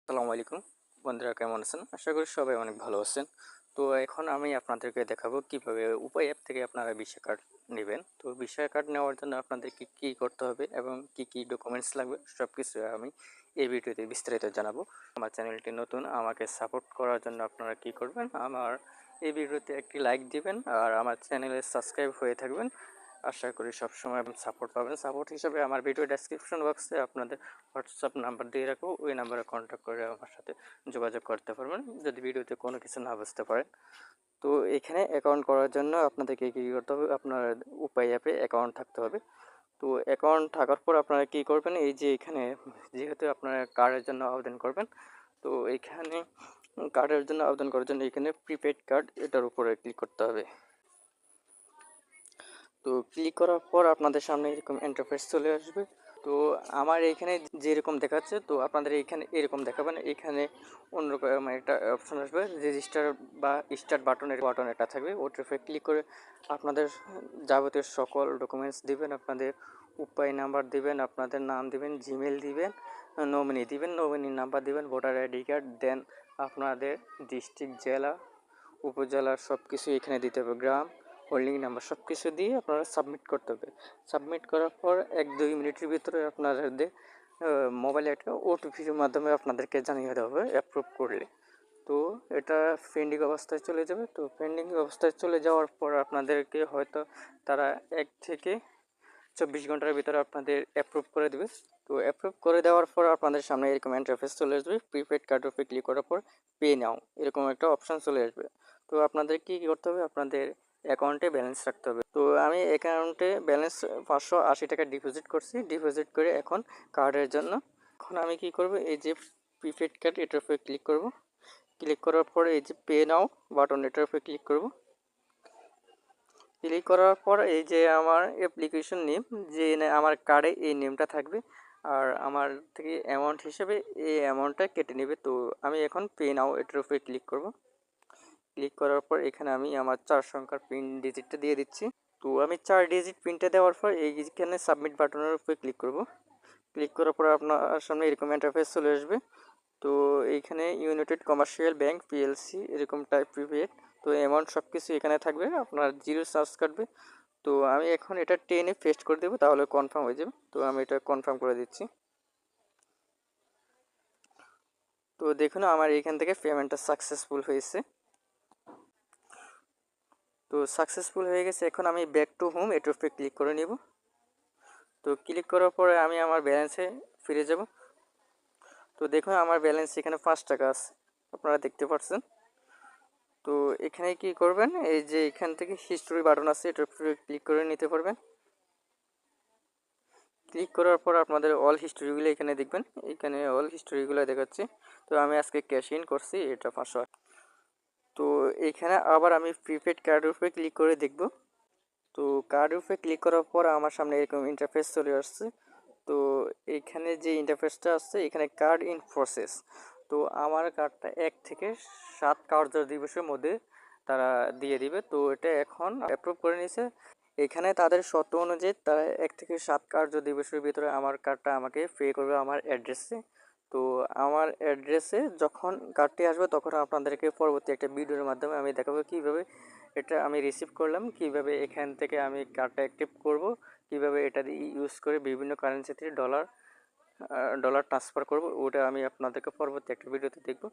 আসসালামু আলাইকুম বন্ধুরা, কেমন আছেন? আশা করি সবাই অনেক ভালো আছেন। তো এখন আমি আপনাদেরকে দেখাবো কিভাবে উপায় অ্যাপ থেকে আপনারা ভিসা কার্ড নেবেন। তো ভিসা কার্ড নেওয়ার জন্য আপনাদের কি করতে হবে এবং কি ডকুমেন্টস লাগবে সব কিছু আমি এই ভিডিওতে বিস্তারিত জানাবো। আমার চ্যানেলটি নতুন, আমাকে সাপোর্ট করার জন্য আপনারা কি করবেন, আমার এই ভিডিওতে একটি লাইক দিবেন আর আমার চ্যানেলে সাবস্ক্রাইব হয়ে থাকবেন। আশা করি সবসময় সাপোর্ট পাবেন। সাপোর্ট হিসেবে আমার ভিডিও ডেসক্রিপশন বক্সে আপনাদের হোয়াটসঅ্যাপ নাম্বার দিয়ে রাখবো, ওই নাম্বারে কন্ট্যাক্ট করে আমার সাথে যোগাযোগ করতে পারবেন যদি ভিডিওতে কোনো কিছু না বুঝতে পারেন। তো এখানে অ্যাকাউন্ট করার জন্য আপনাদেরকে কী করতে হবে, আপনার উপায় অ্যাপে অ্যাকাউন্ট থাকতে হবে। তো অ্যাকাউন্ট থাকার পর আপনারা কী করবেন, এই যে এখানে যেহেতু আপনারা কার্ডের জন্য আবেদন করবেন, তো এইখানে কার্ডের জন্য আবেদন করার জন্য এখানে প্রিপেড কার্ড এটার উপরে ক্লিক করতে হবে। তো ক্লিক করার পর আপনাদের সামনে এরকম ইন্টারফেস চলে আসবে। তো আমার এইখানে যেরকম দেখাচ্ছে, তো আপনাদের এইখানে এরকম দেখাবেন। এখানে অন্যরকম একটা অপশন আসবে, রেজিস্টার বা স্টার্ট বাটন এটা থাকবে। ওটার উপরে ক্লিক করে আপনাদের যাবতীয় সকল ডকুমেন্টস দিবেন, আপনাদের উপায় নাম্বার দিবেন, আপনাদের নাম দিবেন, জিমেল দিবেন, নমিনি নাম্বার দিবেন, ভোটার আইডি কার্ড, দেন আপনাদের ডিস্ট্রিক্ট, জেলা, উপজেলা সব কিছু এখানে দিতে হবে, গ্রাম, হোল্ডিং নাম্বার সব কিছু দিয়ে আপনারা সাবমিট করতে হবে। সাবমিট করার পর 1-2 মিনিটের ভিতরে আপনাদের মোবাইলে একটা ওটিপির মাধ্যমে আপনাদেরকে জানিয়ে দেওয়া হবে অ্যাপ্রুভ করলে। তো এটা পেন্ডিং অবস্থায় চলে যাবে। তো পেন্ডিং অবস্থায় চলে যাওয়ার পর আপনাদেরকে হয়তো তারা 1 থেকে 24 ঘন্টার ভিতরে আপনাদের অ্যাপ্রুভ করে দেবে। তো অ্যাপ্রুভ করে দেওয়ার পর আপনাদের সামনে এরকম ইন্টারফেস চলে আসবে। প্রিপেড কার্ডের উপরে ক্লিক করার পর পে নাও এরকম একটা অপশান চলে আসবে। তো আপনাদের কী করতে হবে, আপনাদের অ্যাকাউন্টে ব্যালেন্স রাখতে হবে। তো আমি অ্যাকাউন্টে ব্যালেন্স 580 টাকা ডিপোজিট করছি। ডিপোজিট করে এখন কার্ডের জন্য এখন আমি কি করব, এই যে প্রিপেড কার্ড এটার উপরে ক্লিক করব। ক্লিক করার পরে এই যে পে নাও বাটন এটার উপরে ক্লিক করব। ক্লিক করার পর এই যে আমার অ্যাপ্লিকেশন নেম, যে আমার কার্ডে এই নেমটা থাকবে আর আমার থেকে অ্যামাউন্ট হিসেবে এই অ্যামাউন্টটা কেটে নেবে। তো আমি এখন পে নাও এটার উপরে ক্লিক করব। ক্লিক করার পর এখানে আমি আমার 4 সংখ্যার পিন ডিজিটটা দিয়ে দিচ্ছি। তো আমি 4 ডিজিট পিনটা দেওয়ার পর এইখানে সাবমিট বাটনের উপরে ক্লিক করব। ক্লিক করার পর আপনার সামনে এরকম ইন্টারফেস চলে আসবে। তো এইখানে ইউনাইটেড কমার্শিয়াল ব্যাংক পিএলসি এরকম টাইপ প্রিপেড, তো অ্যামাউন্ট সব কিছু এখানে থাকবে, আপনার জিরো চার্জ কাটবে। তো আমি এখন এটা টেনে পেস্ট করে দেবো, তাহলে কনফার্ম হয়ে যাবে। তো আমি এটা কনফার্ম করে দিচ্ছি। তো দেখুন আমার এখান থেকে পেমেন্টটা সাকসেসফুল হয়েছে। তো সাকসেসফুল হয়ে গেছে। এখন আমি ব্যাক টু হোম এটার উপরে ক্লিক করে নেব। তো ক্লিক করার পরে আমি আমার ব্যালেন্সে ফিরে যাব। তো দেখুন আমার ব্যালেন্স এখানে 5 টাকা আছে, আপনারা দেখতে পাচ্ছেন। তো এখানে কি করবেন, এই যে এখান থেকে হিস্টোরি বাটন আছে এটার উপরে ক্লিক করে নিতে পারবেন। ক্লিক করার পর আপনাদের অল হিস্টোরিগুলো এখানে দেখবেন, এখানে অল হিস্টোরিগুলো দেখাচ্ছে। তো আমি আজকে ক্যাশ ইন করছি এটা 500। তো এখানে আবার আমি প্রিপেড কার্ডের উপরে ক্লিক করে দেখব। তো কার্ডের উপরে ক্লিক করার পর আমার সামনে এরকম ইন্টারফেস চলে আসছে। তো এইখানে যে ইন্টারফেসটা আসছে এখানে কার্ড ইন প্রসেস। তো আমার কার্ডটা 1 থেকে 7 কার্য দিবসের মধ্যে তারা দিয়ে দিবে। তো এটা এখন অ্যাপ্রুভ করে নিয়েছে। এখানে তাদের শর্ত অনুযায়ী তারা 1 থেকে 7 কার্য দিবসের ভিতরে আমার কার্ডটা আমাকে পে করবে আমার অ্যাড্রেসে। তো আমার অ্যাড্রেসে যখন কার্ডটি আসবে তখন আপনাদেরকে পরবর্তী একটা ভিডিওর মাধ্যমে আমি দেখাবো কীভাবে এটা আমি রিসিভ করলাম, কিভাবে এখান থেকে আমি কার্ডটা অ্যাক্টিভ করব, কিভাবে এটা দিয়ে ইউজ করে বিভিন্ন কারেন্সিতে ডলার ট্রান্সফার করব। ওটা আমি আপনাদেরকে পরবর্তী একটা ভিডিওতে দেখব।